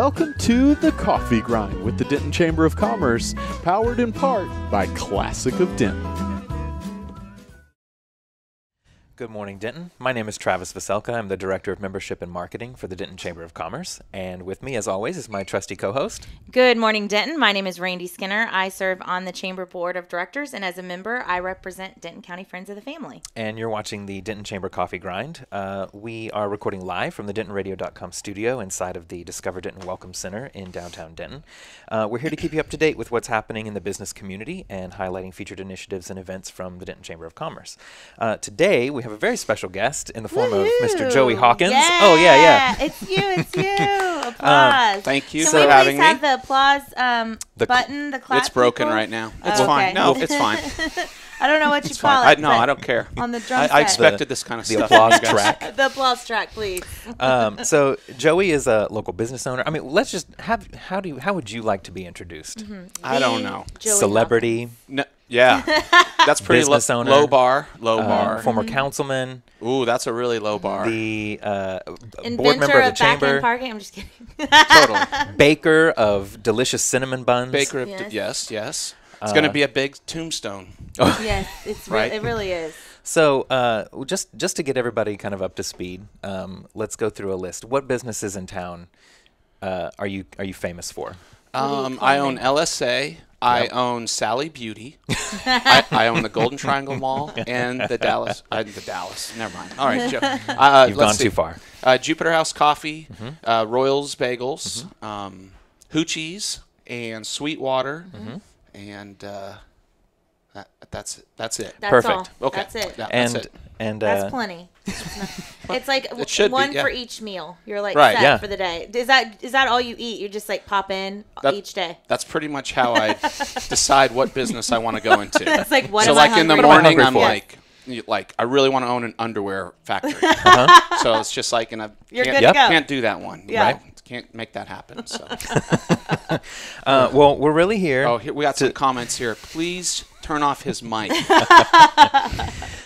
Welcome to the Coffee Grind with the Denton Chamber of Commerce, powered in part by Classic of Denton. Good morning, Denton. My name is Travis Veselka. I'm the Director of Membership and Marketing for the Denton Chamber of Commerce. And with me, as always, is my trusty co-host. Good morning, Denton. My name is Randy Skinner. I serve on the Chamber Board of Directors, and as a member, I represent Denton County Friends of the Family. And you're watching the Denton Chamber Coffee Grind. We are recording live from the DentonRadio.com studio inside of the Discover Denton Welcome Center in downtown Denton. We're here to keep you up to date with what's happening in the business community and highlighting featured initiatives and events from the Denton Chamber of Commerce. Today, we have a very special guest in the form of Mr. Joey Hawkins. Yeah. Oh, yeah. It's you. Applause. Thank you Can for we having please me. have the applause button, the clap It's broken people? right now. It's Oh, fine. okay. No, it's fine. I don't know what you It's call fine. it. No, but I don't care. On the drum set. I expected this kind of The stuff. applause from you guys. track. The applause track, please. So Joey is a local business owner. I mean, let's just have, how would you like to be introduced? I don't know. Joey Celebrity, No, yeah, that's pretty Business owner. low bar. Low bar. former councilman, Ooh, that's a really low bar. the board Inventor member of the of back-end chamber, parking. I'm just kidding. Totally. baker of delicious cinnamon buns. Baker of Yes. yes. It's going to be a big tombstone. Yes, it's Right. it really is. So just to get everybody kind of up to speed, let's go through a list. What businesses in town are you famous for? I own LSA. I own Sally Beauty. I own the Golden Triangle Mall and the Dallas. Never mind. All right, Joe. You've gone too far. Jupiter House Coffee, Royals Bagels, Hoochie's, and Sweetwater, and that's it. That's Perfect. all. Okay. That's it. Yeah, And that's it. and That's plenty. It's like It should be, one yeah. for each meal. You're like Right, set yeah. for the day. Is that all you eat? You just like pop in That- each day. That's pretty much how I decide what business I want to go into. It's like what So am I like in the hungry morning, for? I'm Yeah. like I really want to own an underwear factory. So it's just like, and I You're can't, good to go. can't do that one. Yeah. Right? Can't make that happen. So well, we're really here. oh, here, we got some comments here. Please turn off his mic.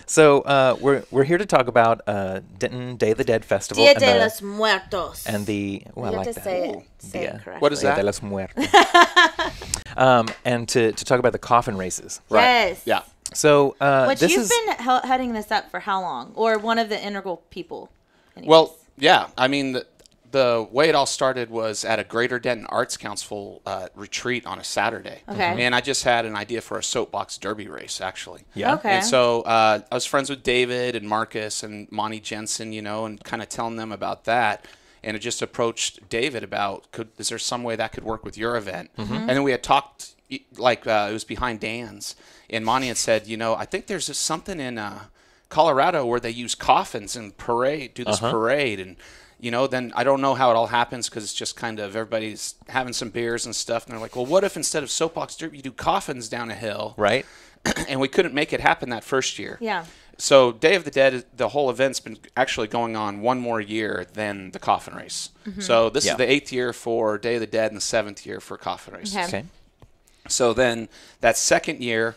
So we're here to talk about Denton Day of the Dead Festival Dia and de the, los Muertos. and the you I have like to that. say Ooh. it. Say Dia. it correctly. What is Dia that? de los Muertos. And to talk about the coffin races. Right. Yes. Yeah. So Which this you've is been heading this up for how long? Or one of the integral people? Anyways. Well, yeah. I mean, the way it all started was at a Greater Denton Arts Council retreat on a Saturday. Okay. And I just had an idea for a soapbox derby race, actually. yeah. Okay. And so I was friends with David and Marcus and Monty Jensen, and kind of telling them about that. And it just approached David about, is there some way that could work with your event? And then we had talked, like it was behind Dan's. And Monty had said, I think there's something in Colorado where they use coffins and do this parade. And, then I don't know how it all happens because it's just kind of everybody's having some beers and stuff. And they're like, well, what if instead of soapbox derby, you do coffins down a hill? Right. And we couldn't make it happen that first year. Yeah. So Day of the Dead, the whole event's been actually going on one more year than the coffin race. So this Yeah. is the 8th year for Day of the Dead and the 7th year for coffin race. Okay. Okay. So then that second year,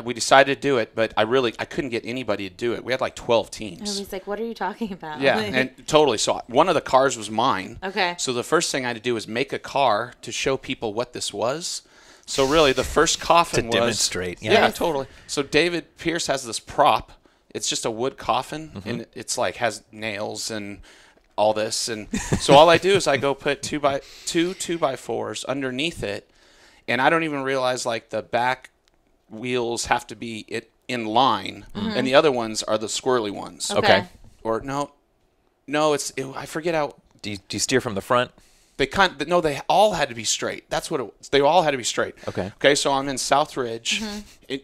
we decided to do it, but I couldn't get anybody to do it. We had like 12 teams. Everybody's like, what are you talking about? Yeah, and totally. So one of the cars was mine. Okay. So the first thing I had to do was make a car to show people what this was. So really, the first coffin was demonstrate, yeah. Yeah, totally. So David Pierce has this prop. It's just a wood coffin, and it's like has nails and all this. And so all I do is I go put two by 4s underneath it, and I don't even realize like the back wheels have to be in line, and the other ones are the squirrely ones. Okay. Or no, I forget how. Do you steer from the front? They all had to be straight. That's what it was. They all had to be straight. Okay, so I'm in Southridge,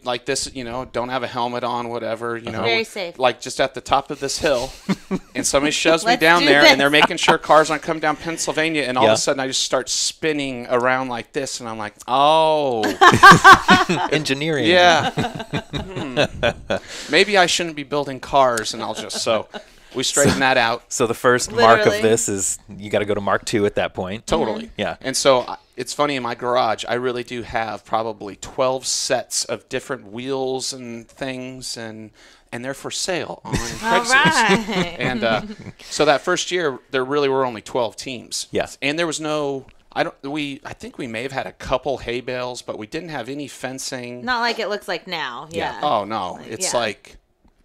like this, don't have a helmet on, whatever, Very safe. Like just at the top of this hill, and somebody shoves me Let's down do there, this. and they're making sure cars aren't coming down Pennsylvania, and all of Yeah. a sudden I just start spinning around like this, and I'm like, oh, Engineering. yeah. Maybe I shouldn't be building cars, and I'll just We straightened that out. So the first mark of Literally. this is you got to go to Mark 2 at that point. Totally. Yeah. And so it's funny, in my garage, I really do have probably 12 sets of different wheels and things, and they're for sale on All Craigslist. right. And so that first year, there really were only 12 teams. Yes. And there was no, I think we may have had a couple hay bales, but we didn't have any fencing. Not like it looks like now. Yeah. Oh, no. It's Yeah. like,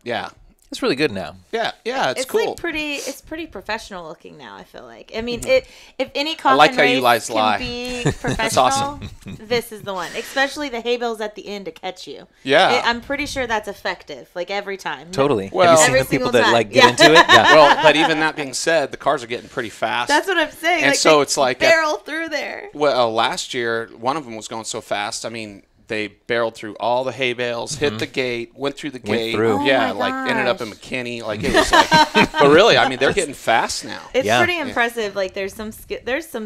yeah. It's really good now. Yeah, it's It's cool. like pretty. It's pretty professional looking now. I feel like. I mean, if any coffin like how you race guys can lie. be professional, awesome. this is the one. Especially the hay bales at the end to catch you. Yeah. I'm pretty sure that's effective. Like every time. Totally. Well- Have you seen Every the people single that time. like get Yeah. into it? Yeah. Well, but even that being said, the cars are getting pretty fast. That's what I'm saying. And like so they it's like barrel through there. Well, last year, one of them was going so fast. I mean, they barreled through all the hay bales, hit the gate, went through the gate. through. Oh yeah, my like ended up in gosh. McKinney. Like it was like, but really, I mean, they're getting fast now. It's Yeah. pretty impressive. Like there's some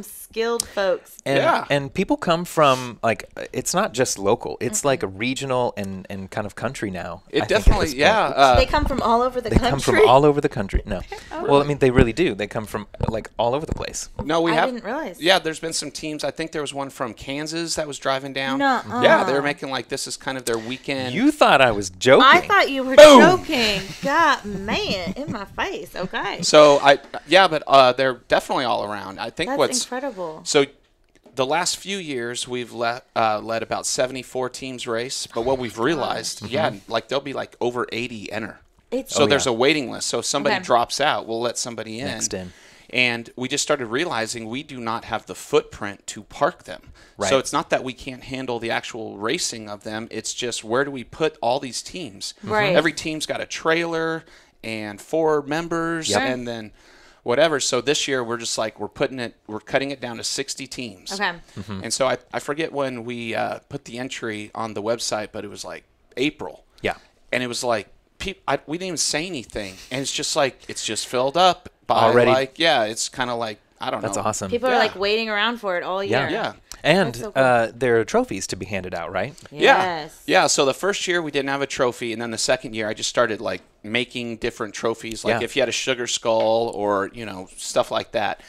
skilled folks. And, Yeah. and people come from, like, it's not just local. It's like a regional and kind of country now. I It think, at definitely, this point. yeah. They come from all over the They country. come from all over the country. No. Well, I mean, they really do. They come from, like, all over the place. No, we I have. didn't realize. Yeah, there's been some teams. I think there was one from Kansas that was driving down. Nuh-uh. Yeah, they were making like this is kind of their weekend. You thought I was joking. I thought you were Boom. joking. God, man, in my face. Okay. So but they're definitely all around. I think That's what's incredible. so. The last few years, we've led about 74 teams race. But what we've realized, like there'll be like over 80 enter. It's So Oh, there's yeah. a waiting list. So if somebody Okay. drops out, we'll let somebody in. Next in. And we just started realizing we do not have the footprint to park them. Right. So it's not that we can't handle the actual racing of them. It's just where do we put all these teams? Right. Every team's got a trailer and 4 members Yep. and then whatever. So this year we're just like we're cutting it down to 60 teams. Okay. And so I forget when we put the entry on the website, but it was like April. Yeah. And it was like we didn't even say anything, and it's just like it's just filled up by Already. like it's kind of like I don't know. That's awesome. People Yeah. are like waiting around for it all year. Yeah. And That's so cool. there are trophies to be handed out, right? Yes. Yeah. So the first year we didn't have a trophy, and then the second year I just started like making different trophies, like Yeah. if you had a sugar skull or stuff like that.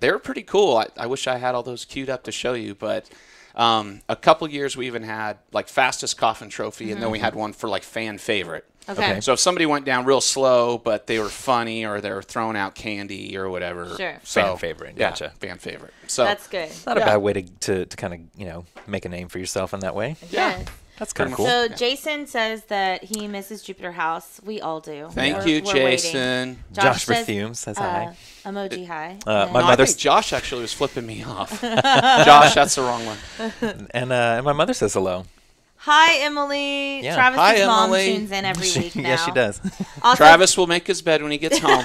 They were pretty cool. I wish I had all those queued up to show you, but a couple years we even had like fastest coffin trophy, and then we had one for like fan favorite. Okay. So if somebody went down real slow, but they were funny or they were throwing out candy or whatever. Sure. So, Fan favorite, Yeah, gotcha. fan favorite. So That's good. Not a Yeah. bad way to kind of, make a name for yourself in that way. Yeah. Yes. That's kind of Pretty cool. So Jason says that he misses Jupiter House. We all do. Thank We're- you, we're waiting. Jason. Josh says, Perfume says hi. Emoji hi. My And- No, I mother's- think Josh actually was flipping me off. Josh, that's the wrong one. And my mother says hello. Hi, Emily. Yeah. Travis's Hi, mom Emily. tunes in every week now. Yes, she does. Also, Travis will make his bed when he gets home.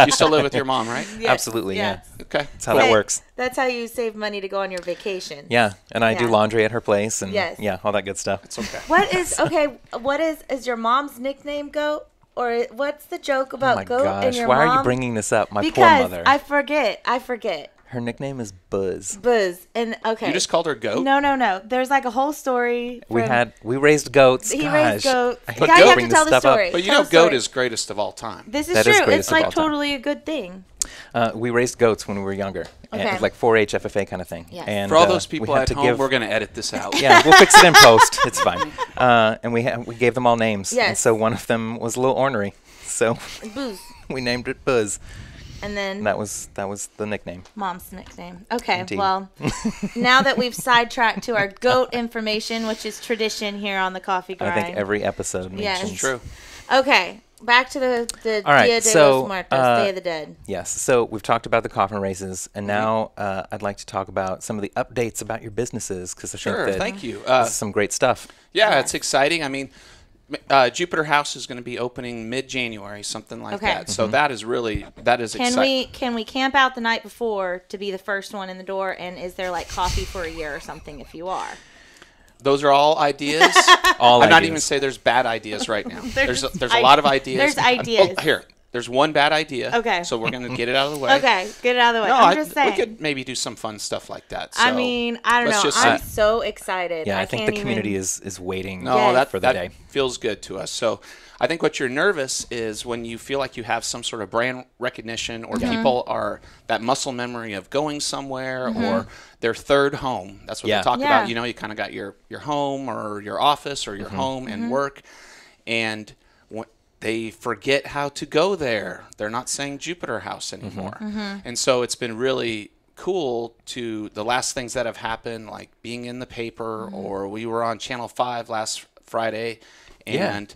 You still live with your mom, right? yes, Absolutely, yes. Okay. That's how that Hey, works. That's how you save money to go on your vacation. Yeah, and I do Yeah. laundry at her place, and Yes. yeah, all that good stuff. It's okay. What is your mom's nickname Goat? Or what's the joke about Oh my Goat and gosh, your why mom? are you bringing this up? My Because poor mother. I forget. Her nickname is Buzz. Buzz. And okay. You just called her Goat? No. There's like a whole story. We from- raised goats. He Gosh, raised goats. I hate Yeah, to you have bring to this tell the stuff up. story. But you Tell know the Goat story. is greatest of all time. This is That is true. greatest It's of all like time. totally a good thing. We raised goats when we were younger. Okay. And like 4-H FFA kind of thing. Yes. And, For all those we people had at to home, give, we're going to edit this out. Yeah, we'll fix it in post. It's fine. And we gave them all names. And Yes. so one of them was a little ornery. So Booze. we named it Buzz. And then And that was the nickname. mom's nickname. Okay, Indeed. well, now that we've sidetracked to our goat information, which is tradition here on the Coffee Grind. I think every episode Yes. mentions. It's true. Okay, back to the All right, Dia de so, los Muertos, Day of the Dead. Yes. So we've talked about the coffin races, and now I'd like to talk about some of the updates about your businesses because I Sure. think that Thank you. this is some great stuff. Yeah, it's exciting. I mean, Jupiter House is going to be opening mid-January, something like Okay. that. So that is Can exciting. can we camp out the night before to be the first one in the door? And is there like coffee for a year or something if you are? Those are all ideas. All I'm not ideas. even say there's bad ideas right now. There's There's a lot of ideas. there's ideas. Oh, here, There's one bad idea. Okay. So we're going to get it out of the way. Okay, get it out of the way. No, I'm just saying. we could maybe do some fun stuff like that. So I mean, I don't let's know. just I'm say- so excited. Yeah, I think can't the community even... is waiting No, Yes. that for the that day. feels good to us. So I think what you're nervous is when you feel like you have some sort of brand recognition or people are that muscle memory of going somewhere or their third home. That's what Yeah. they talk Yeah. about. You know, you kind of got your home or your office or your home and work. And they forget how to go there. They're not saying Jupiter House anymore. And so it's been really cool to the last things that have happened, like being in the paper or we were on Channel 5 last Friday and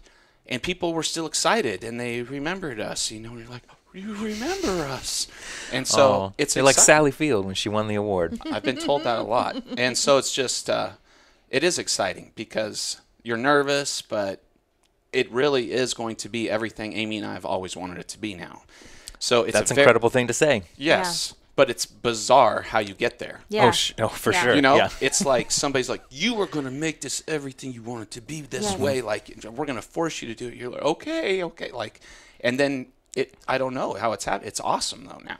people were still excited and they remembered us, you know, and you're like, you remember us. And so it's they're like exciting. Sally Field when she won the award. I've been told that a lot. And so it's just, it is exciting because you're nervous, but it really is going to be everything Amy and I have always wanted it to be now. So it's That's a an incredible thing to say. Yes, but it's bizarre how you get there. Yeah. For Yeah. sure. You know, Yeah. it's like somebody's like, you are going to make this everything you want it to be this Yes. way. Like, we're going to force you to do it. You're like, okay. Like, and then I don't know how it's happened. It's awesome though now.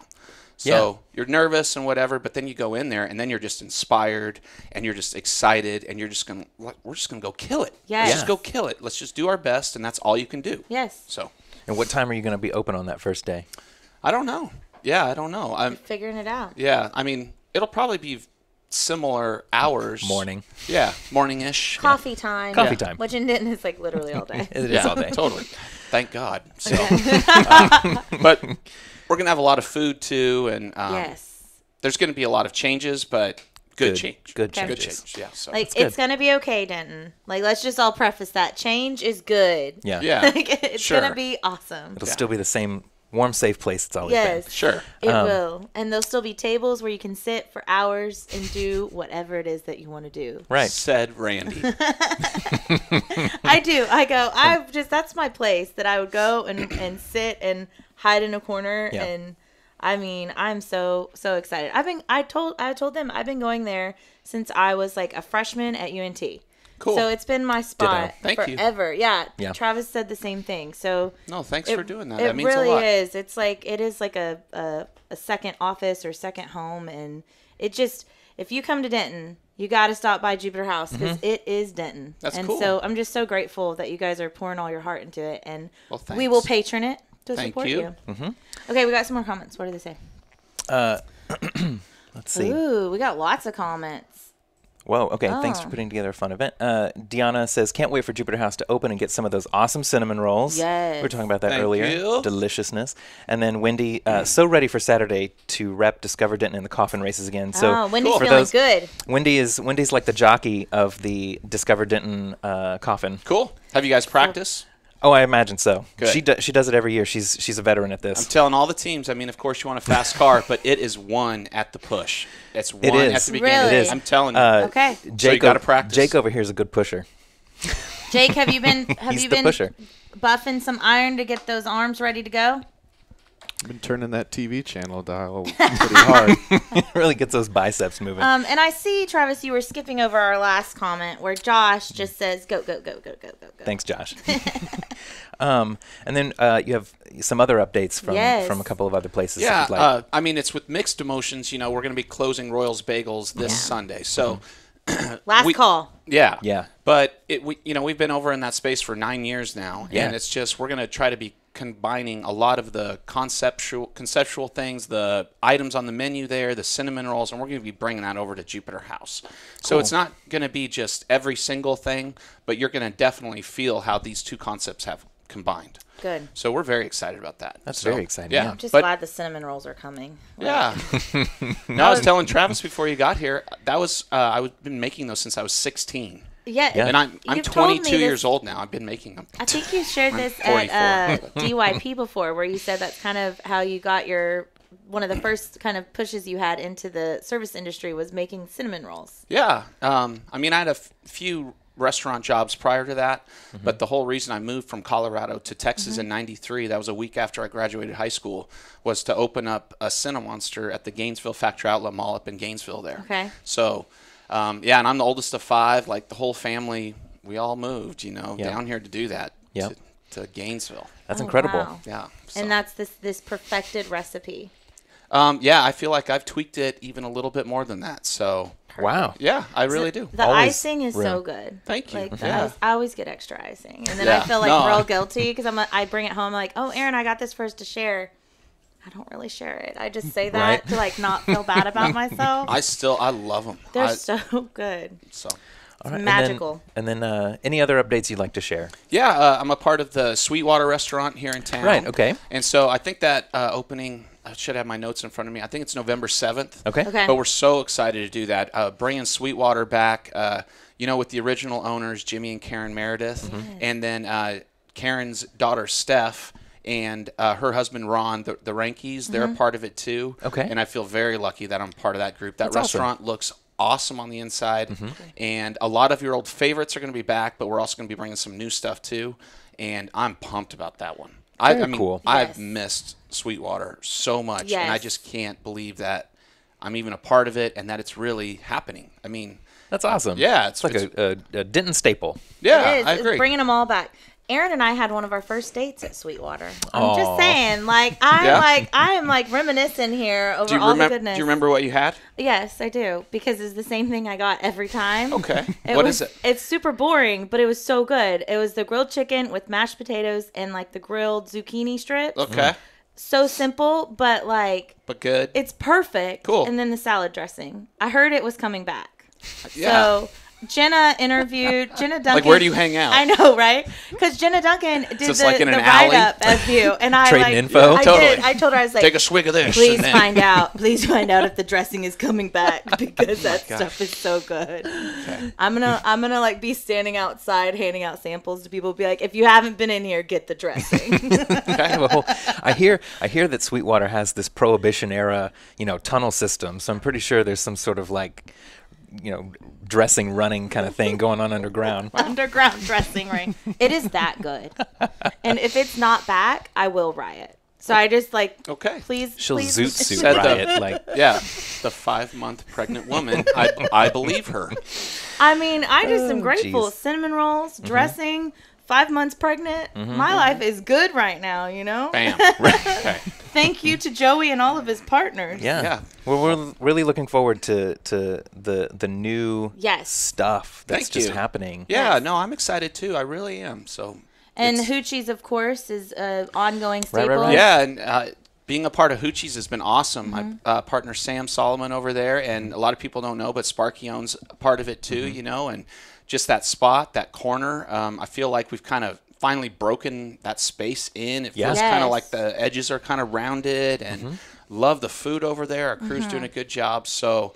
So you're nervous and whatever, but then you go in there and then you're just inspired and you're just excited and we're just going to go kill it. Yes. Let's just go kill it. Let's just do our best. And that's all you can do. Yes. So And what time are you going to be open on that first day? I don't know. Yeah, I don't know. I'm Figuring it out. Yeah, I mean, it'll probably be similar hours. Morning. Yeah, morning-ish. Coffee time. Coffee time. Which in Denton is like literally all day. It is Yeah, all day. totally. Thank God. So, but we're gonna have a lot of food too, and Yes. there's gonna be a lot of changes, but good change. Good Okay. Good changes. change. Yeah. So Like, good. it's going to be okay, Denton. Like, let's just all preface that. Change is good. Yeah. yeah, Like, it's Sure. going to be awesome. It'll still be the same warm, safe place it's always Yes. sure. It will. And there'll still be tables where you can sit for hours and do whatever it is that you want to do. been. Right. Said Randy. I do. That's my place that I would go and sit and hide in a corner. Yeah. And I mean, I'm so excited. I told them I've been going there since I was like a freshman at UNT. Cool. So it's been my spot Thank you. forever. Yeah. Yeah. Travis said the same thing. So No, thanks for doing that. It That means really a lot. is. It is like a second office or second home, and it just, if you come to Denton, you got to stop by Jupiter House because it is Denton. That's and cool. so I'm just so grateful that you guys are pouring all your heart into it, and Well, we will thanks. patron it to Thank support you. you. Okay, we got some more comments. What do they say? Let's see. Ooh, we got lots of comments. Whoa, okay. Thanks for Oh. putting together a fun event. Deanna says, can't wait for Jupiter House to open and get some of those awesome cinnamon rolls. Yes. We were talking about that Thank earlier. you. Deliciousness. And then Wendy, so ready for Saturday to rep Discover Denton in the Coffin races again. So Oh, Wendy's for feeling those- good. Wendy's like the jockey of the Discover Denton Coffin. Cool. Have you guys practiced? Oh, I imagine so. Good. She does it every year. She's a veteran at I'm this. telling all the teams. I mean, of course, you want a fast car, but it is one at the push. It's one is. at the beginning. Really? It is. I'm telling you. Okay. Jake gotta practice. Jake over here is a good pusher. Jake, have you been He's the pusher. buffing some iron to get those arms ready to go? I've been turning that TV channel dial pretty hard. It really gets those biceps moving. And I see, Travis, you were skipping over our last comment where Josh just says, go, go, go, go, go, go, go. Thanks, Josh. And then you have some other updates from a couple of other places. if Yeah, you'd like. I mean, it's with mixed emotions. You know, we're going to be closing Royals Bagels this Sunday. So, Last call. yeah. Yeah. But, we've been over in that space for 9 years now. Yeah. And it's just, we're going to try to be combining a lot of the conceptual things, the items on the menu there, the cinnamon rolls, and we're going to be bringing that over to Jupiter House. So it's not going to be just every single thing, but you're going to definitely feel how these two concepts have combined. Good. So we're very excited about that. That's So, very exciting, Yeah, yeah. I'm just but, glad the cinnamon rolls are coming. yeah. No, I was telling Travis before you got here, that was I've been making those since I was 16. Yeah. Yeah. And I'm You've told me 22 years this- old now. I've been making them. I think you shared this 44. at DYP before, where you said that's kind of how you got one of the first kind of pushes you had into the service industry was making cinnamon rolls. Yeah. I mean, I had a few restaurant jobs prior to that, but the whole reason I moved from Colorado to Texas in '93, that was a week after I graduated high school, was to open up a Cinemonster at the Gainesville Factory Outlet Mall up in Gainesville there. Okay. So, yeah, and I'm the oldest of 5. Like, the whole family, we all moved, Yeah. down here to do that. Yeah. to Gainesville. That's Oh, incredible. wow. Yeah. So. And that's this perfected recipe. Yeah, I feel like I've tweaked it even a little bit more than that. So, Wow. yeah, I really do. The Always icing is real. so good. Thank you. Like Yeah. I always get extra icing, and then Yeah. I feel like No, real I- guilty because I bring it home like, oh, Aaron, I got this for us to share. I don't really share it. I just say that Right. to like not feel bad about myself. I love them. They're so good. So. All right, magical. And then any other updates you'd like to share? Yeah, I'm a part of the Sweetwater restaurant here in town. Right, okay. And so I think that opening, I should have my notes in front of me. I think it's November 7th. Okay. Okay. But we're so excited to do that. Bringing Sweetwater back, with the original owners, Jimmy and Karen Meredith, and then Karen's daughter, Steph, and her husband, Ron, the Rankies. They're a part of it, too. Okay. And I feel very lucky that I'm part of that group. That That's awesome. restaurant looks awesome on the inside, and a lot of your old favorites are going to be back, but we're also going to be bringing some new stuff, too, and I'm pumped about that one. I mean, cool. I've Yes. missed Sweetwater so much, and I Yes. just can't believe that I'm even a part of it and that it's really happening. I mean, That's awesome. Yeah, it's like a Denton staple. yeah, It is. I It's agree. bringing them all back. Aaron and I had one of our first dates at Sweetwater. I'm Aw. just saying, like Yeah? I am like reminiscing here over do you all the remember? goodness. Do you remember what you had? Yes, I do, because it's the same thing I got every time. Okay. What is it? It's super boring, but it was so good. It was the grilled chicken with mashed potatoes and like the grilled zucchini strips. Okay, So simple, but like but good. it's perfect. Cool. And then the salad dressing. I heard it was coming back. Yeah. So Jenna interviewed Jenna Duncan. Like, where do you hang out? I know, right? Because Jenna Duncan did Just the, like in the an alley? write-up of you, and I Trading like info? I Totally. did. I told her I was like, Take a swig of this. please and then- find out. Please find out if the dressing is coming back because that gosh. stuff is so good. I'm gonna like be standing outside handing out samples to people. Be like, if you haven't been in here, get the dressing. Well, I hear that Sweetwater has this Prohibition era, tunnel system. So I'm pretty sure there's some sort of like, dressing running kind of thing going on underground. Underground dressing ring. It is that good. And if it's not back, I will riot. So I just like, Okay. please, She'll please. zoot suit Said the- riot like. Yeah, the 5-month pregnant woman. I believe her. I mean, I just am grateful. geez. Cinnamon rolls, dressing, 5 months pregnant. My life is good right now, Bam. Okay. Thank you to Joey and all of his partners. Yeah. Yeah. Well, we're really looking forward to the new Yes. stuff that's Thank just you. happening. Yeah, no, I'm excited too. I really am. So. And it's- Hoochie's, of course, is an ongoing Right, staple. right. Yeah, and being a part of Hoochie's has been awesome. My partner Sam Solomon over there, and a lot of people don't know, but Sparky owns a part of it too, and just that spot, that corner, I feel like we've kind of finally broken that space in. It feels Yeah. kind of Yes. like the edges are kind of rounded, and love the food over there. Our crew's doing a good job. So,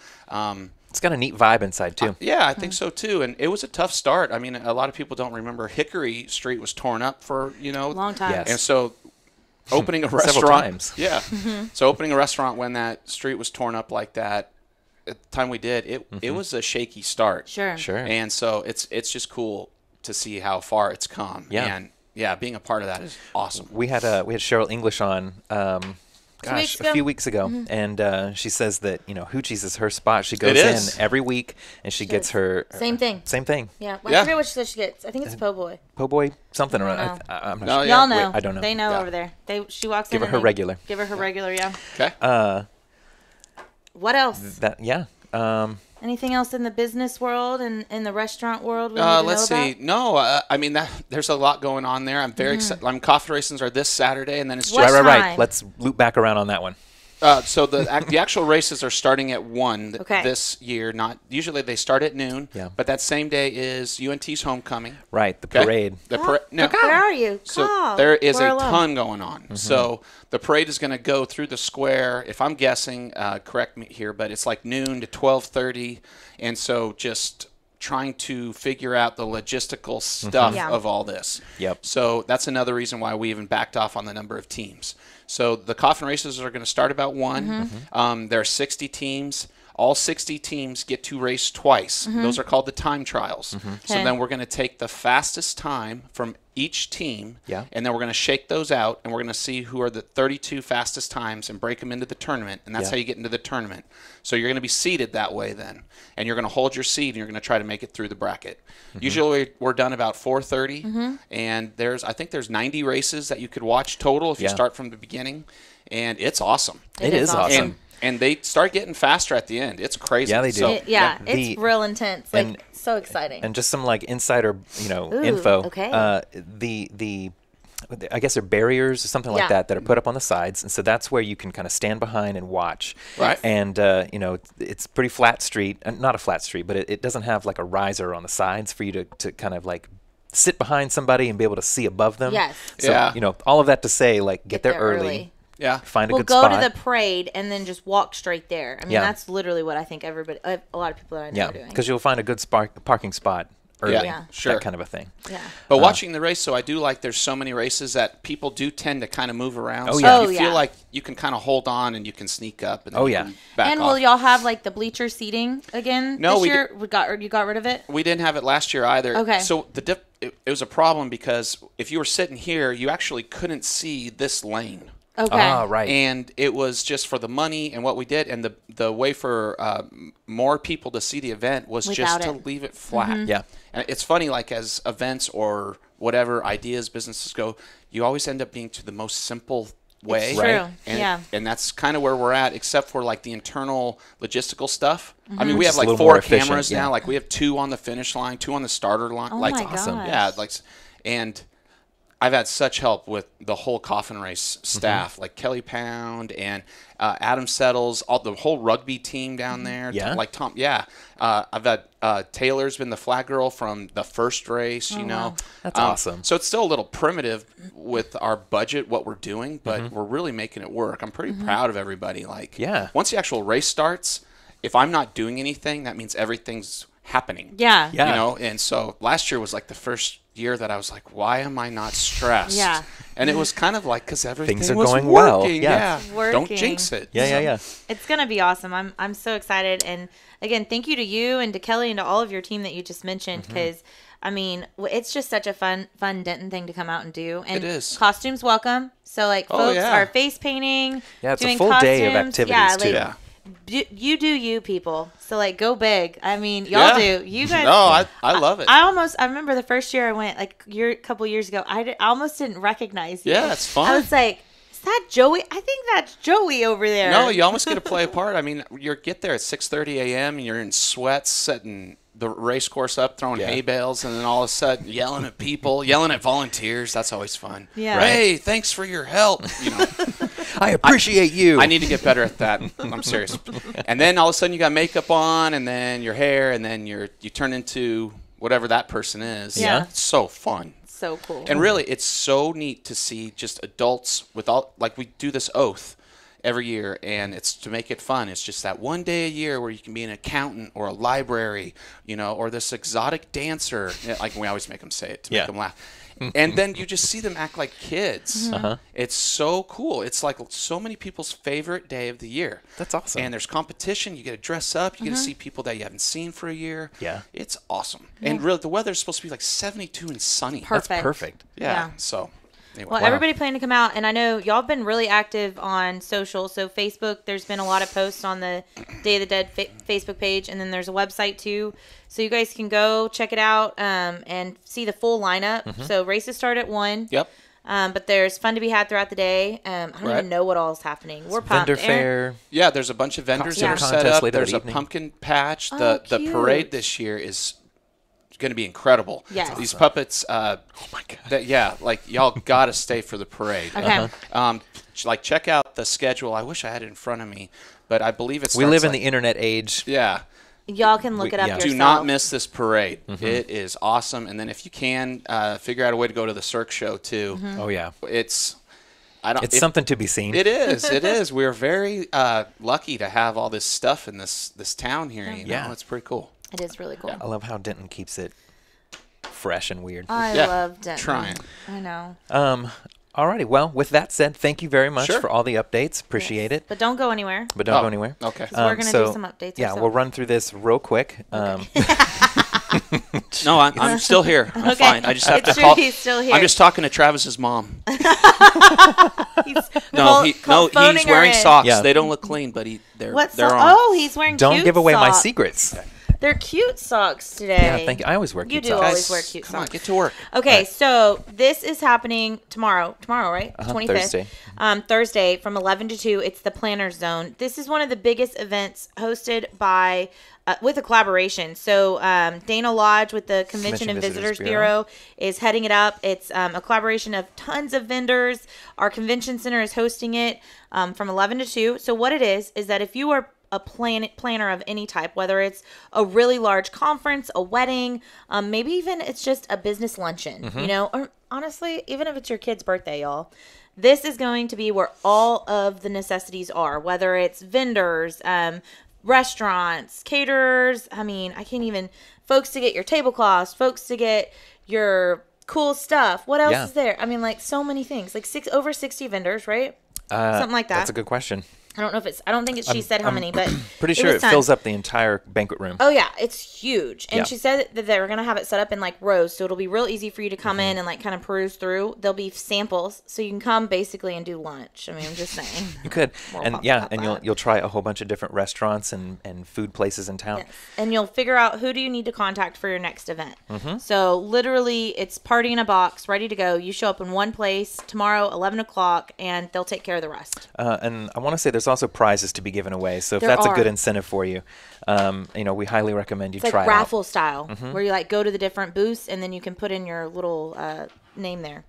It's got a neat vibe inside too. yeah, I think so too. And it was a tough start. I mean, a lot of people don't remember Hickory Street was torn up for, Long time. Yes. and so opening a Several restaurant. times. Yeah. So opening a restaurant when that street was torn up like that, at the time we did, it was a shaky start. Sure. Sure. And so it's just cool to see how far it's come. Yeah. And yeah, being a part of that is awesome. We had Cheryl English on. weeks A ago? few weeks ago, and she says that Hoochie's is her spot. She goes It is. in every week, and she gets her Same thing. Same thing. Yeah. Yeah. I forget which she gets. I think it's Po' Boy. Po' boy something or I don't other. I'm not No, sure. yeah. Y'all know. Wait, I don't know. They know Yeah. over there. She walks Give in. her her and they regular. Give her her regular, yeah. Okay. What else? That yeah. Anything else in the business world and in the restaurant world we need to Let's know see. about? No, I mean there's a lot going on there. I'm very excited. Coffee races are this Saturday, and then it's What just Right. time? Let's loop back around on that one. so the actual races are starting at 1 Okay. this year. Not usually they start at noon. Yeah. But that same day is UNT's homecoming. Right, the Okay? parade. The parade. No. Where are you? So Call. there is We're a alone. ton going on. So the parade is going to go through the square. If I'm guessing, correct me here, but it's like noon to 12:30, and so just trying to figure out the logistical stuff Yeah. of all this. Yep. So that's another reason why we even backed off on the number of teams. So the Coffin races are going to start about 1. There are 60 teams. All 60 teams get to race twice. Those are called the time trials. So Okay. then we're going to take the fastest time from each team, and then we're going to shake those out, and we're going to see who are the 32 fastest times and break them into the tournament, and that's how you get into the tournament. So you're going to be seeded that way then, and you're going to hold your seed, and you're going to try to make it through the bracket. Usually we're done about 4:30, and I think there's 90 races that you could watch total if you start from the beginning, and it's awesome. It is awesome. And they start getting faster at the end. It's crazy. Yeah, they do. So, It's real intense. Like, so exciting. And just some like insider, Ooh, info. okay. I guess they're barriers or something like that are put up on the sides, and so that's where you can kind of stand behind and watch. Right. And it's pretty flat street, not a flat street, but it doesn't have like a riser on the sides for you to kind of like sit behind somebody and be able to see above them. Yes. So all of that to say, like, get there early. Yeah. Find a Well, good go spot. to the parade and then just walk straight there. I mean, that's literally what I think a lot of people that I know are doing. because you'll find a good parking spot early. Yeah. Sure. That kind of a thing. Yeah. But watching the race, so I do like there's so many races that people do tend to kind of move around. Oh, So yeah. you feel like you can kind of hold on and you can sneak up. And then you can back And off. will y'all have like the bleacher seating again No, this we year? You got rid of it? We didn't have it last year either. Okay. So it was a problem because if you were sitting here, you actually couldn't see this lane. Okay. Ah, right. And it was just for the money and what we did. And the way for more people to see the event was Without just to it. leave it flat. Yeah. And it's funny, like as events or whatever ideas, businesses go, you always end up being to the most simple way. It's true. And, Yeah. and that's kind of where we're at, except for like the internal logistical stuff. I mean, Mm-hmm. we Which have is a like little 4 more efficient, cameras yeah. now. Like we have 2 on the finish line, 2 on the starter line. Oh like my awesome. gosh. yeah, and I've had such help with the whole Coffin race staff, like Kelly Pound and Adam Settles, the whole rugby team down there. Yeah? Like Tom. Yeah. I've had Taylor's been the flag girl from the first race. You know, wow. That's awesome. So it's still a little primitive with our budget, what we're doing, but we're really making it work. I'm pretty proud of everybody. Like, Yeah. once the actual race starts, if I'm not doing anything, that means everything's happening. Yeah. Yeah. You know, and so last year was like the first year that I was like, why am I not stressed? Yeah. And it was kind of like, because everything Things are was going working. well. Yeah. Don't Working. jinx it. Yeah. It's gonna be awesome. I'm so excited. And again, thank you to you and to Kelly and to all of your team that you just mentioned, because I mean, it's just such a fun Denton thing to come out and do. And It is. costumes welcome. So like Oh, folks yeah. are face painting. Yeah, it's a doing full day of costumes. activities, Yeah, too. like, Yeah. You do you people. So like go big. I mean, y'all Yeah. do. You guys. No, I love it. I remember the first year I went, like a couple years ago. I almost didn't recognize you. Yeah, it's fun. I was like, is that Joey? I think that's Joey over there. No, you almost get to play a part. I mean, you get there at 6:30 a.m. and you're in sweats, setting the race course up, throwing hay bales, and then all of a sudden yelling at people, yelling at volunteers. That's always fun. Yeah. Hey, thanks for your help. You know, I appreciate you. I need to get better at that. I'm serious. And then all of a sudden you got makeup on, and then your hair, and then you turn into whatever that person is. Yeah. It's so fun. So cool. And really, it's so neat to see just adults like we do this oath every year, and it's to make it fun. It's just that one day a year where you can be an accountant or a library, or this exotic dancer. Like we always make them say it to make them laugh. And then you just see them act like kids. It's so cool. It's like so many people's favorite day of the year. That's awesome. And there's competition. You get to dress up. You get to see people that you haven't seen for a year. Yeah. It's awesome. And really, the weather's supposed to be like 72 and sunny. Perfect. That's perfect. Yeah. Yeah. So, anyway. Well, everybody planning to come out, and I know y'all have been really active on social. So Facebook, there's been a lot of posts on the Day of the Dead Facebook page, and then there's a website too. So you guys can go check it out and see the full lineup. So races start at 1. Yep. But there's fun to be had throughout the day. I don't Right. even know what all is happening. We're pumped. Vendor fair. Yeah, there's a bunch of vendors Costume that are set contest up. later There's that a evening. pumpkin patch. Oh, The cute. parade this year is going to be incredible. Yes. These puppets. Oh my God. Like y'all got to stay for the parade. Okay. Like check out the schedule. I wish I had it in front of me, but I believe it's. We live in the internet age. Yeah. Y'all can look it up yeah. yourself. Do not miss this parade. It is awesome. And then if you can, figure out a way to go to the Cirque show too. Oh yeah. It's Something to be seen. It is. It is. We're very lucky to have all this stuff in this town here. You know? Yeah. It's pretty cool. It is really cool. I love how Denton keeps it fresh and weird. I Yeah. love Denton. Trying. I know. Alrighty. Well, with that said, thank you very much Sure. for all the updates. Appreciate it. But don't go anywhere. But don't Oh, go anywhere. Okay. 'Cause we're going to so, do some updates. Yeah, ourselves. we'll run through this real quick. No, I'm still here. I'm Okay. fine. I just have It's to true, call. he's still here. I'm just talking to Travis's mom. He's No, phoning he's her wearing in. socks. Yeah. They don't look clean, but they're What they're so- on. Oh, he's wearing Don't cute give away my socks. secrets. They're cute socks today. Yeah, thank you. I always wear You cute do socks. always wear cute Come on, socks. get to work. Okay, Alright. so this is happening tomorrow. Tomorrow, right? 25th. Thursday. Thursday from 11 to 2. It's the Planners Zone. This is one of the biggest events hosted by with a collaboration. So Dana Lodge with the Convention and Visitors Bureau is heading it up. It's a collaboration of tons of vendors. Our convention center is hosting it from 11 to 2. So what it is that if you are a planner of any type, whether it's a really large conference, a wedding, maybe even it's just a business luncheon, you know, or honestly, even if it's your kid's birthday, y'all, this is going to be where all of the necessities are, whether it's vendors, restaurants, caterers. I mean, I can't even, folks to get your tablecloths, folks to get your cool stuff. What else Yeah. is there? I mean, like so many things, like over 60 vendors, right? Something like that. That's a good question. I don't know if it's, I don't think she said how many, but Pretty sure was it tons. fills up the entire banquet room. Oh yeah, it's huge. And Yeah. she said that they were going to have it set up in like rows, so it'll be real easy for you to come Mm-hmm. in and like kind of peruse through. There'll be samples, so you can come basically and do lunch. I mean, I'm just saying. You could, We'll and talk yeah, about and that. you'll try a whole bunch of different restaurants and food places in town. Yes. And you'll figure out who do you need to contact for your next event. Mm-hmm. So literally, it's party in a box, ready to go. You show up in one place tomorrow, 11 o'clock, and they'll take care of the rest. And I want to say there's also prizes to be given away. So if There that's a good are. incentive for you, we highly recommend you It's try like it out. raffle style, Mm-hmm. where you like go to the different booths and then you can put in your little name there.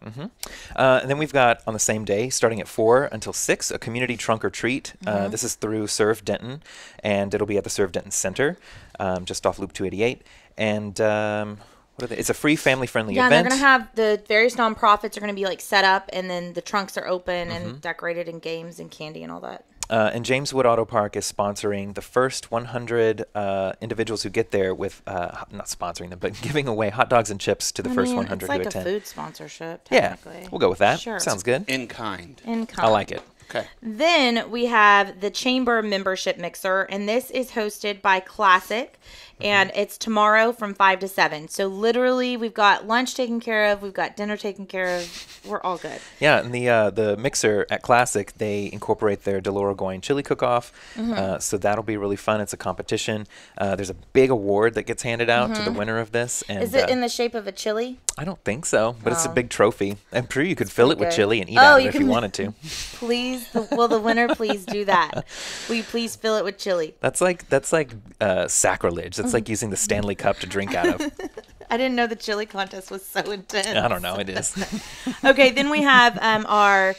And then we've got on the same day, starting at 4 until 6, a community trunk or treat. Mm-hmm. This is through Serve Denton, and it'll be at the Serve Denton Center, just off Loop 288. And what are they? It's a free, family-friendly Yeah, and event. they're going to have the various nonprofits are going to be like set up, and then the trunks are open Mm-hmm. and decorated and games and candy and all that. And James Wood Auto Park is sponsoring the first 100 individuals who get there with, not sponsoring them, but giving away hot dogs and chips to the first 100 it's like who a attend. food sponsorship, Yeah, technically. we'll go with that. Sure. Sounds good. In kind. In I kind. like it. Okay. Then we have the Chamber Membership Mixer, and this is hosted by Classic, and it's tomorrow from 5 to 7. So literally, we've got lunch taken care of, we've got dinner taken care of. We're all good. Yeah, and the mixer at Classic, they incorporate their DeLorean chili cook-off, so that'll be really fun. It's a competition. There's a big award that gets handed out to the winner of this. And Is it in the shape of a chili? I don't think so, but it's a Oh. big trophy. I'm sure you could fill it with good. chili and eat Oh, out of you it if you can- wanted to. Please, will the winner please do that? Will you please fill it with chili? That's like sacrilege. That's like using the Stanley Cup to drink out of. I didn't know the chili contest was so intense. I don't know. It is. Okay, then we have our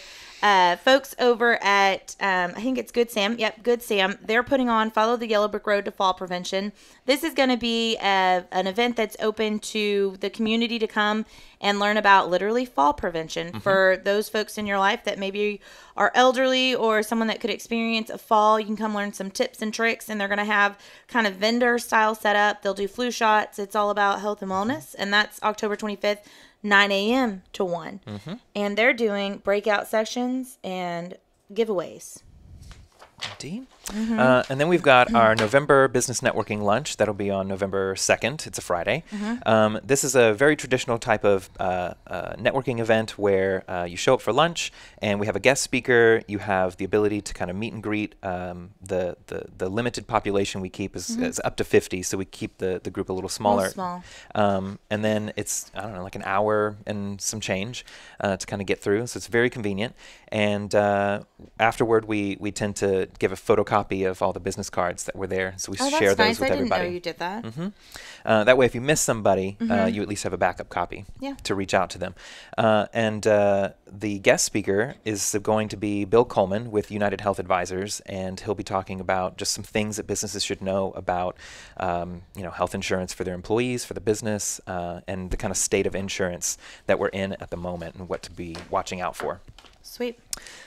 folks over at, I think it's Good Sam. Yep, Good Sam. They're putting on Follow the Yellow Brick Road to Fall Prevention. This is going to be an event that's open to the community to come and learn about literally fall prevention for those folks in your life that maybe are elderly or someone that could experience a fall. You can come learn some tips and tricks, and they're going to have kind of vendor style setup. They'll do flu shots. It's all about health and wellness, and that's October 25th. 9 a.m. to 1. And they're doing breakout sessions and giveaways. Indeed. And then we've got our November Business Networking Lunch. That'll be on November 2nd. It's a Friday. This is a very traditional type of networking event where you show up for lunch, and we have a guest speaker. You have the ability to kind of meet and greet. The limited population we keep is up to 50, so we keep the group a little smaller. Small. And then it's, I don't know, like an hour and some change to kind of get through. So it's very convenient. And afterward, we tend to give a photocopy of all the business cards that were there. So we Oh, share that's those nice. with I didn't everybody. know you did that. That way, if you miss somebody, you at least have a backup copy Yeah. to reach out to them. And the guest speaker is going to be Bill Coleman with United Health Advisors, and he'll be talking about just some things that businesses should know about, health insurance for their employees, for the business, and the kind of state of insurance that we're in at the moment and what to be watching out for. Sweet.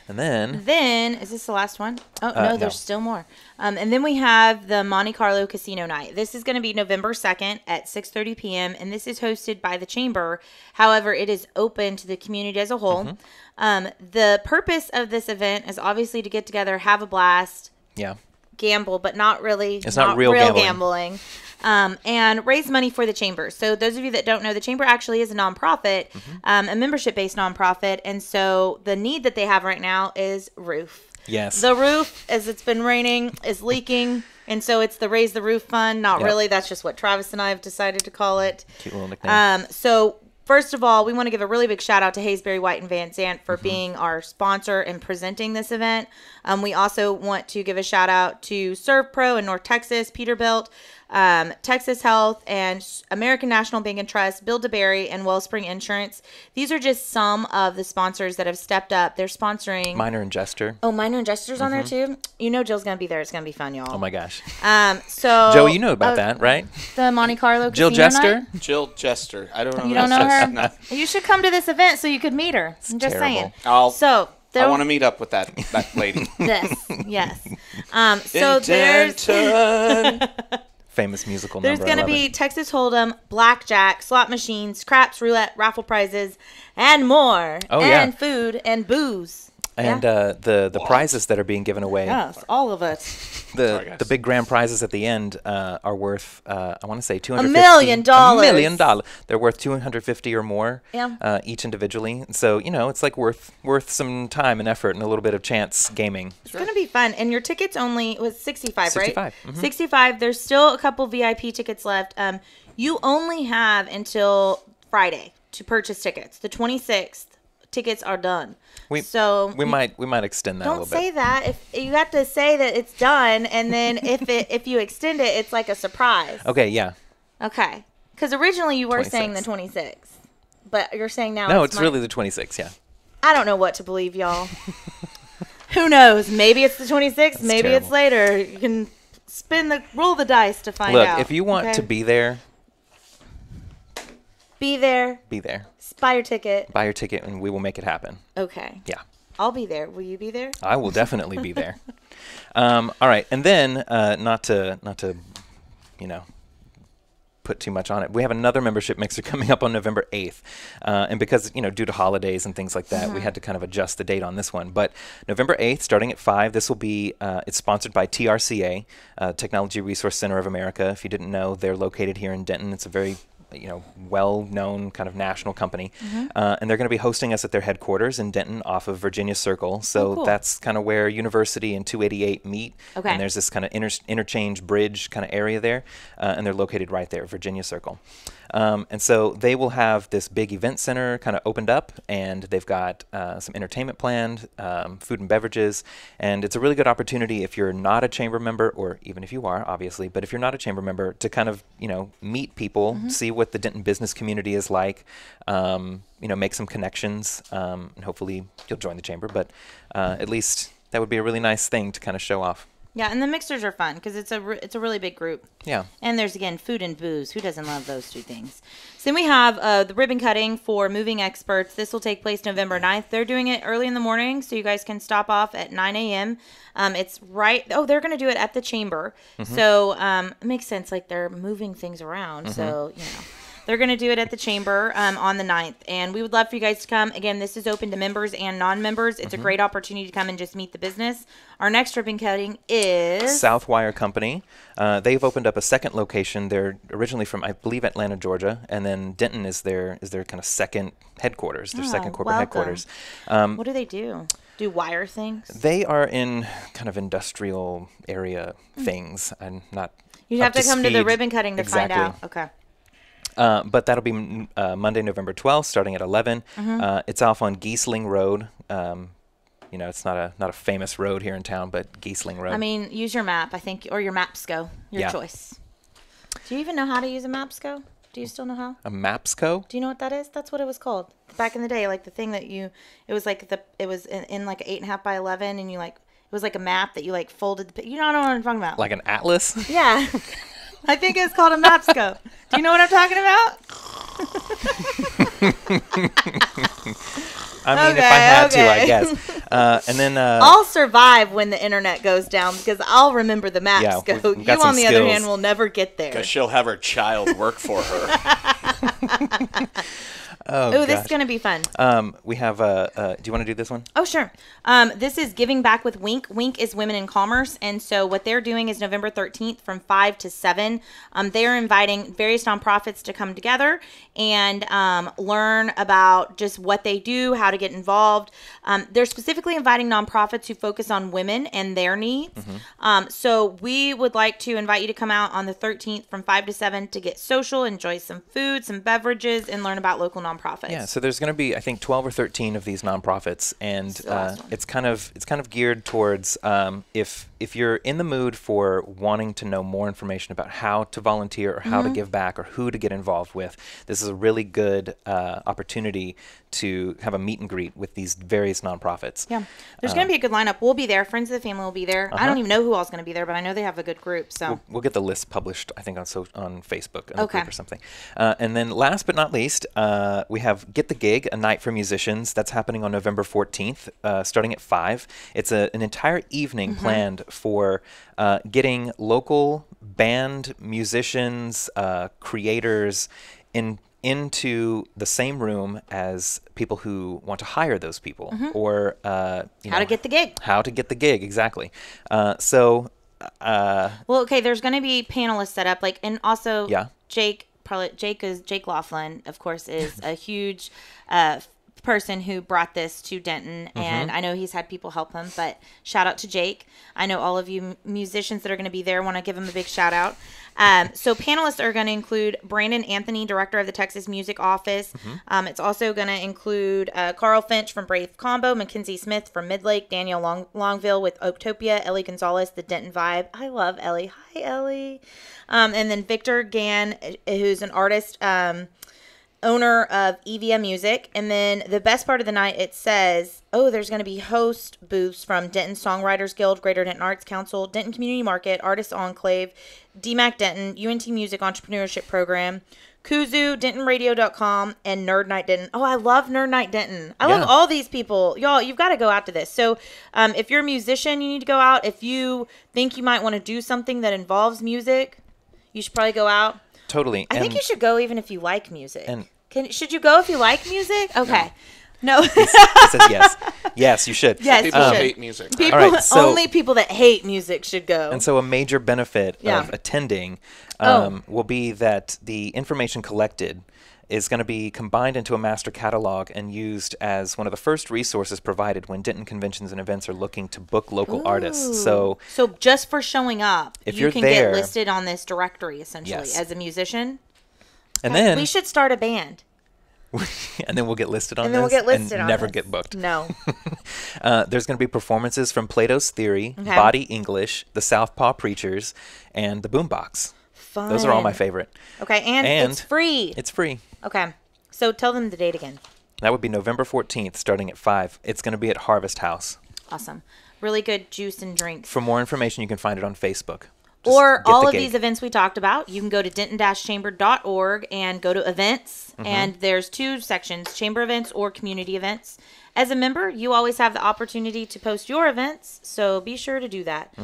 And then Then, is this the last one? Oh, no, no. there's still more. And then we have the Monte Carlo Casino Night. This is going to be November 2nd at 6:30 p.m., and this is hosted by the Chamber. However, it is open to the community as a whole. The purpose of this event is obviously to get together, have a blast, yeah. gamble, but not really. It's not real gambling. And raise money for the Chamber. So those of you that don't know, the Chamber actually is a nonprofit, a membership-based nonprofit. And so the need that they have right now is roof. Yes. The roof, as it's been raining, is leaking. And so it's the Raise the Roof Fund. Not Yep. really. That's just what Travis and I have decided to call it. Cute little nickname. So first of all, we want to give a really big shout out to Haysbury, White, and Van Zandt for being our sponsor and presenting this event. We also want to give a shout out to Serve Pro in North Texas, Peterbilt, Texas Health, and American National Bank and Trust, Bill DeBerry, and Wellspring Insurance. These are just some of the sponsors that have stepped up. They're sponsoring Minor and Jester. Oh, Minor and Jester's on there too. You know Jill's gonna be there. It's gonna be fun, y'all. Oh my gosh. So Joe, you know about that, right? The Monte Carlo Jill Casino Jester? Night? Jill Jester. I don't know. You don't know her? No. You should come to this event so you could meet her. I'm just terrible. saying. So I want to meet up with that lady. This, yes. So there's Famous musical there's number. going to be Texas Hold'em, blackjack, slot machines, craps, roulette, raffle prizes, and more. Oh, and yeah. food and booze. And Yeah. the prizes that are being given away. Yes, all of it. Sorry, guys. The big grand prizes at the end are worth I want to say $250. $1 million. $1 million. They're worth $250 or more. Yeah. Each individually. So it's like worth some time and effort and a little bit of chance gaming. It's going to be fun. And your tickets only was 65, right? 65, 65. There's still a couple VIP tickets left. You only have until Friday to purchase tickets. The 26th. Tickets are done. We might extend that a Don't little say bit. that. If you have to say that it's done, and then if you extend it, it's like a surprise. Okay, yeah. Okay. Because originally you were saying the 26th, but you're saying now. No, it's really the 26th. Yeah. I don't know what to believe, y'all. Who knows? Maybe it's the 26th. Maybe it's terrible. later. You can roll the dice to find out. Look, if you want to be there, be there. be there. Buy your ticket. Buy your ticket, and we will make it happen. Okay. Yeah. I'll be there. Will you be there? I will definitely be there. All right, and then not to put too much on it. We have another membership mixer coming up on November 8th, and because due to holidays and things like that, we had to kind of adjust the date on this one. But November 8th, starting at 5, this will be. It's sponsored by TRCA, Technology Resource Center of America. If you didn't know, they're located here in Denton. It's a very well-known kind of national company. And they're going to be hosting us at their headquarters in Denton off of Virginia Circle. So cool. that's kind of where University and 288 meet. Okay. And there's this kind of interchange bridge kind of area there. And they're located right there, Virginia Circle. And so they will have this big event center kind of opened up, and they've got some entertainment planned, food and beverages. And it's a really good opportunity if you're not a chamber member, or even if you are, obviously, but if you're not a chamber member, to kind of, meet people, see what the Denton business community is like, make some connections, and hopefully you'll join the chamber. But at least that would be a really nice thing to kind of show off. Yeah, and the mixers are fun because it's a really big group. Yeah. And there's, again, food and booze. Who doesn't love those two things? So then we have the ribbon cutting for moving experts. This will take place November 9th. They're doing it early in the morning, so you guys can stop off at 9 a.m. It's right. Oh, they're going to do it at the chamber. So it makes sense. Like, they're moving things around. So, they're going to do it at the chamber on the 9th. And we would love for you guys to come. Again, this is open to members and non-members. It's a great opportunity to come and just meet the business. Our next ribbon cutting is Southwire Company. They've opened up a second location. They're originally from, I believe, Atlanta, Georgia. And then Denton is their kind of second headquarters, their second corporate headquarters. What do they do? Do wire things? They are in kind of industrial area things. I'm not You'd up have to come to the speed. ribbon cutting to Exactly. find out. Okay. But that'll be Monday, November 12th, starting at 11. It's off on Giesling Road. It's not a famous road here in town, but Giesling Road. I mean, use your map, I think, or your Mapsco, your choice. Do you even know how to use a Mapsco? Do you still know how? A Mapsco? Do you know what that is? That's what it was called back in the day. Like the thing that it was like it was in like an 8.5 by 11, and it was like a map that you like folded. You don't know what I'm talking about? Like an atlas? Yeah. I think it's called a Mapsco. Do you know what I'm talking about? I mean, if Okay, I had to, I okay. guess. And then I'll survive when the internet goes down because I'll remember the maps Yeah, go. we've got You, some on the other skills. hand, will never get there. Because she'll have her child work for her. Oh, this is gosh. going to be fun. We have. Do you want to do this one? Oh, sure. This is Giving Back with Wink. Wink is Women in Commerce. And so what they're doing is November 13th from 5 to 7. They're inviting various nonprofits to come together and learn about just what they do, how to get involved. They're specifically inviting nonprofits who focus on women and their needs. So we would like to invite you to come out on the 13th from 5 to 7 to get social, enjoy some food, some beverages, and learn about local nonprofits. Yeah, so there's going to be, I think, 12 or 13 of these nonprofits, and the last one. it's kind of geared towards if you're in the mood for wanting to know more information about how to volunteer or how to give back or who to get involved with. This is a really good opportunity to have a meet and greet with these various nonprofits. Yeah, there's going to be a good lineup. We'll be there. Friends of the family will be there. I don't even know who all's going to be there, but I know they have a good group. So We'll get the list published, I think, on Facebook in a Okay. group or something. And then last but not least, we have Get the Gig, a night for musicians. That's happening on November 14th, starting at 5. It's an entire evening planned for getting local band musicians, creators into the same room as people who want to hire those people, or how to get the gig. How to get the gig, exactly. So Well, okay, there's going to be panelists set up, and also Yeah. Jake Laughlin, of course, is a huge person who brought this to Denton, and I know he's had people help him, but shout out to Jake. I know all of you musicians that are going to be there want to give him a big shout out. So panelists are going to include Brandon Anthony, director of the Texas Music Office. It's also going to include Carl Finch from Brave Combo, Mackenzie Smith from Midlake, Danielle Longville with Oaktopia, Ellie Gonzalez, the Denton Vibe. I love Ellie. Hi, Ellie. And then Victor Gann, who's an artist, owner of EVM Music. And then the best part of the night, it says, there's going to be host booths from Denton Songwriters Guild, Greater Denton Arts Council, Denton Community Market, Artists Enclave, DMAC Denton, UNT Music Entrepreneurship Program, Kuzu, DentonRadio.com, and Nerd Night Denton. Oh, I love Nerd Night Denton. I love all these people. Y'all, you've got to go out to this. So if you're a musician, you need to go out. If you think you might want to do something that involves music, you should probably go out. totally. I think you should go even if you like music. And- Should you go if you like music? Okay. No. He says yes. Yes, you should. Yes, People you who should. hate music. People, All right, so- only people that hate music should go. And so a major benefit Yeah. of attending Oh. will be that the information collected is going to be combined into a master catalog and used as one of the first resources provided when Denton conventions and events are looking to book local artists. So just for showing up, If you you're can there- get listed on this directory, essentially, Yes. as a musician. and then We should start a band. and then we'll get listed on And then we'll this get listed and on never this. get booked. No. There's going to be performances from Plato's Theory, Okay. Body English, the Southpaw Preachers, and the Boombox. Fun. Those are all my favorite. Okay, and it's free. It's free. Okay. So tell them the date again. That would be November 14th, starting at 5. It's going to be at Harvest House. Awesome. Really good juice and drinks. For more information, you can find it on Facebook. Just Or get all the of gig. these events we talked about. You can go to denton-chamber.org and go to events. And there's 2 sections, chamber events or community events. As a member, you always have the opportunity to post your events, so be sure to do that.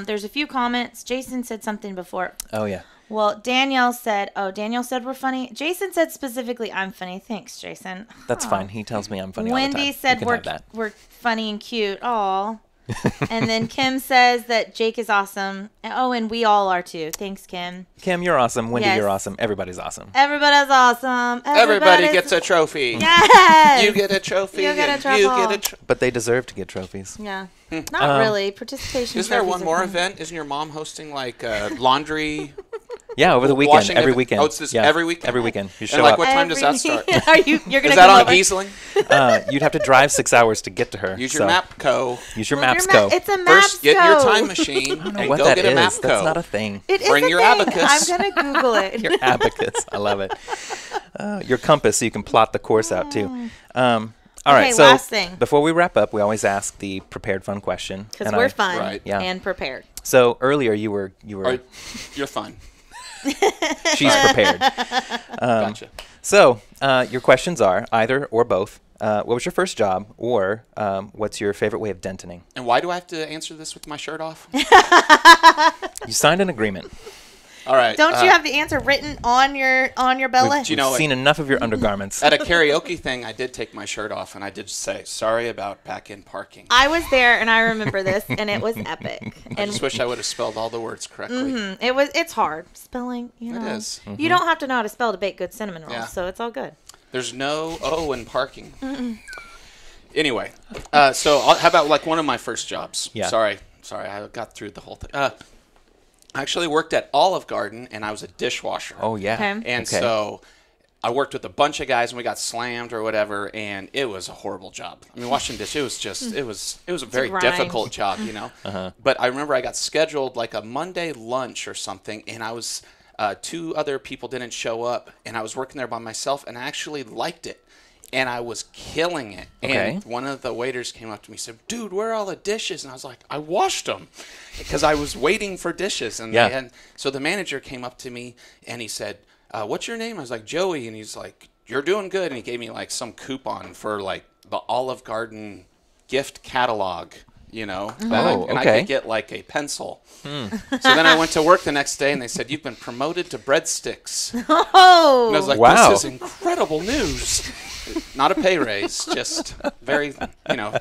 There's a few comments. Jason said something before. Oh, yeah. Well, Danielle said we're funny. Jason said specifically, I'm funny. Thanks, Jason. That's fine. He tells me I'm funny all the Wendy time. You said can have that. we're funny and cute. Aw. And then Kim says that Jake is awesome. Oh, and we all are too. Thanks, Kim. Kim, you're awesome. Wendy, Yes. you're awesome. Everybody's awesome. Everybody's awesome. Everybody gets a trophy. Yes. You get a trophy. You get a and you trophy. get a trophy. But they deserve to get trophies. Yeah. Not really. Participation. Isn't there trophies one are more fun. event? Isn't your mom hosting like laundry? Yeah, over the weekend. Washing Every event. weekend. Oh, it's this yeah. every weekend? Every weekend. You show And like up. what time does that start? Are you're gonna Is come that on over? Giesling? You'd have to drive 6 hours to get to her. Use your so MapCo. Use your Well, Maps your go. It's a First, get your Mapsco. time machine I don't know and what go that get a is. MapCo. That's not a thing. It is Bring a your thing. abacus. I'm gonna Google it. Your abacus. I love it. Your compass, so you can plot the course out too. All right. Okay, So last thing. before we wrap up, we always ask the prepared fun question. Because And we're I- fun Right. Yeah. and prepared. So earlier you were You're fun. she's prepared. Gotcha. So your questions are either or both. What was your first job, or what's your favorite way of denting? And why do I have to answer this with my shirt off? You signed an agreement. All right. Don't you have the answer written on your belly? Do you know We've seen enough of your undergarments. At a karaoke thing, I did take my shirt off, and I did say, sorry about back-end parking. I was there, and I remember this, and it was epic. I And just wish I would have spelled all the words correctly. it's hard spelling. You know, It is. You don't have to know how to spell to bake good cinnamon rolls, Yeah. so it's all good. There's no O in parking. Anyway, so how about like one of my first jobs? Yeah. Sorry, I got through the whole thing. I actually worked at Olive Garden, and I was a dishwasher. Oh, yeah. Okay. And Okay. so I worked with a bunch of guys, and we got slammed or whatever, and it was a horrible job. I mean, washing dishes, it was just, it was a very grind. difficult job, you know. But I remember I got scheduled like a Monday lunch or something, and I was, 2 other people didn't show up, and I was working there by myself, and I actually liked it. And I was killing it. Okay. And one of the waiters came up to me and said, dude, where are all the dishes? And I was like, I washed them. Because I was waiting for dishes. And, Yeah. and so the manager came up to me and he said, what's your name? I was like, Joey. And he's like, you're doing good. And he gave me like some coupon for like the Olive Garden gift catalog, you know. And I okay. could get like a pencil. So then I went to work the next day and they said, you've been promoted to breadsticks. Oh, And I was like, Wow. this is incredible news. Not a pay raise, just very,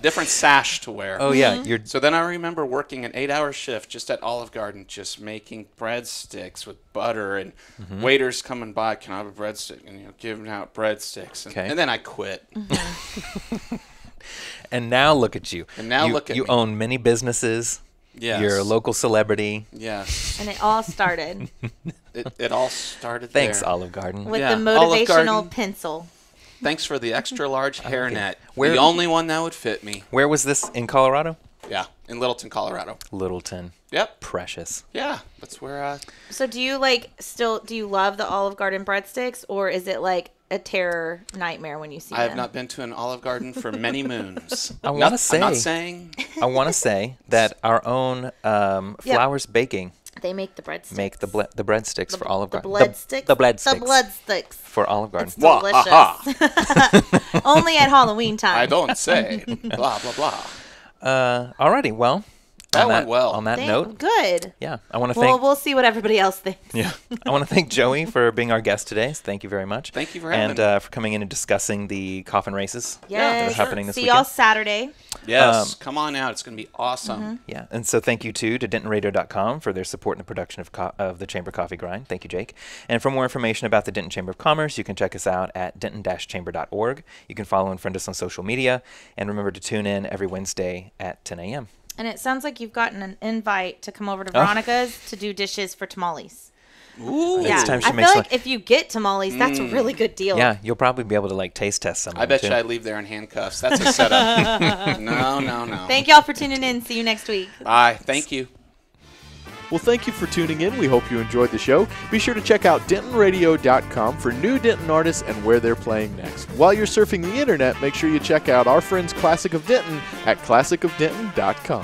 different sash to wear. Oh, yeah. You're So then I remember working an 8-hour shift just at Olive Garden, just making breadsticks with butter, and waiters coming by, can I have a breadstick? And giving out breadsticks. And, Okay. and then I quit. And now look at you. And now you, look at you me. own many businesses. Yes. You're a local celebrity. Yes. and it all started It all started Thanks, there. Olive Garden. with Yeah, the Olive motivational Garden. pencil. Thanks for the extra large hairnet. Where- The only one that would fit me. Where was this in Colorado? Yeah, in Littleton, Colorado. Littleton. Yep. Precious. Yeah, that's where So do you do you love the Olive Garden breadsticks, or is it like a terror nightmare when you see I have them? not been to an Olive Garden for many moons. I wanna I'm not say- saying. I want to say that our own Flowers Baking They make the breadsticks. make the breadsticks for Olive the Garden. blood sticks. The blood The sticks blood sticks. for Olive Garden. It's Wah, delicious. ha, Only at Halloween time. I don't say. Blah, blah, blah. Alrighty, well. That on went well. On that note, Good. yeah, I want to Well, thank. we'll see what everybody else thinks. Yeah, I want to thank Joey for being our guest today. So thank you very much. Thank you for having and me. For coming in and discussing the Coffin races that Yes. are happening this See weekend. y'all Saturday. Yes, come on out. It's going to be awesome. Yeah, and so thank you to DentonRadio.com for their support in the production of the Chamber Coffee Grind. Thank you, Jake. And for more information about the Denton Chamber of Commerce, you can check us out at denton-chamber.org. You can follow and friend us on social media. And remember to tune in every Wednesday at 10 a.m. And it sounds like you've gotten an invite to come over to Oh. Veronica's to do dishes for tamales. Ooh. Yeah, time she I makes feel like one. if you get tamales, that's a really good deal. Yeah, you'll probably be able to taste test some of I them, bet too. you I leave there in handcuffs. That's a setup. No. Thank y'all for tuning in. See you next week. Bye. Thank you. Well, thank you for tuning in. We hope you enjoyed the show. Be sure to check out DentonRadio.com for new Denton artists and where they're playing next. While you're surfing the internet, make sure you check out our friends Classic of Denton at ClassicofDenton.com.